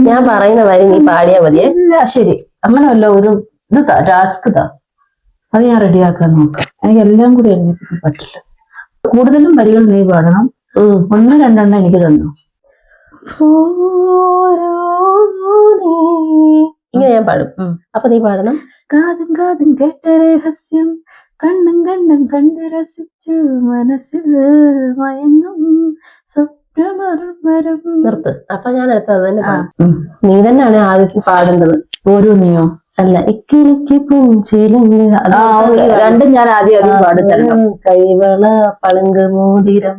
ഞാൻ പറയുന്ന വരി നീ പാടിയാ മതിയേ. ശരി, അങ്ങനെയല്ല, ഒരു ഇത് ടാസ്ക് താ, അത് ഞാൻ റെഡിയാക്കാൻ നോക്കാം. എനിക്ക് എല്ലാം കൂടി എനിക്ക് പറ്റില്ല. കൂടുതലും വരികൾ നീ പാടണം. ഒന്ന് രണ്ടെണ്ണം എനിക്ക് തന്നു. ഇങ്ങനെ ഞാൻ പാടും, അപ്പൊ നീ പാടണം. കാതും കാതും കേട്ട രഹസ്യം, കണ്ണും കണ്ണും കണ്ട് രസിച്ചു, മനസ്സിൽ മയങ്ങും സ്വപ്നമറുമരം. നിർത്ത്. അപ്പൊ ഞാൻ അടുത്തത് തന്നെ പാടും. നീ തന്നെയാണ് ആദ്യം പാടേണ്ടത്. ഓരോ നീയോ? അല്ല, ഇക്കിളിക്ക് പുഞ്ചിലങ്ങ്, രണ്ടും ഞാൻ ആദ്യം പാടും. കൈവള പളുങ്ക് മോതിരം.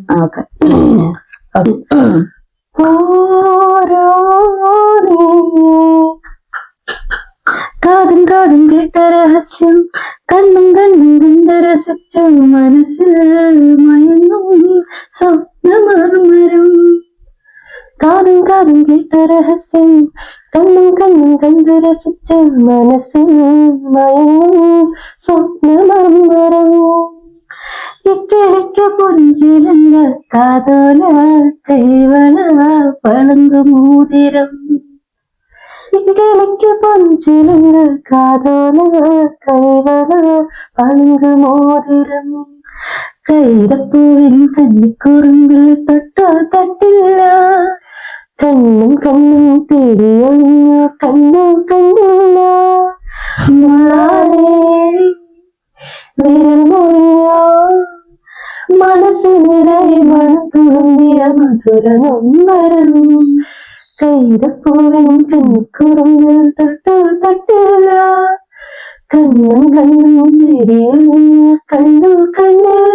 കാതും കാതും കേട്ട രഹസ്യം, കണ്ണും കണ്ണും കണ്ട് രസിച്ചു, മനസ്സിൽ മയങ്ങും സ്വപ്നമറുമരം. കാതും കാതും കേട്ട രഹസ്യം, കണ്ണും കണ്ണും കണ്ട് രസിച്ചു, മനസ്സിൽ മയങ്ങും സ്വപ്നമറുമരം. ഇക്കിളിക്ക് പുഞ്ചിലങ്ങ, കാതോല കൈവള പളുങ്ക് മോതിരം. ഇക്കിളിക്ക് പുഞ്ചിലങ്ങ, കാതോല കൈവള പളുങ്ക് മോതിരം. കൈതപ്പൂവിൻ കന്നിക്കുറുമ്പിൽ തൊട്ടോ തട്ടില്ല, കണ്ണും കണ്ണും തിരിയൊഴിഞ്ഞു കണ്ടു കണ്ടില്ല. വിരമൊഴിയോ മനസ്സിനിടയിൽ മണത്തുളുമ്പിയ മധുരമൊന്നരം. കൈതപ്പൂവിൻ കന്നിക്കുറുമ്പിൽ തൊട്ടോ തട്ടില്ല, കണ്ണും കണ്ണും തിരിയൊഴിഞ്ഞു കണ്ടു കണ്ടില്ല.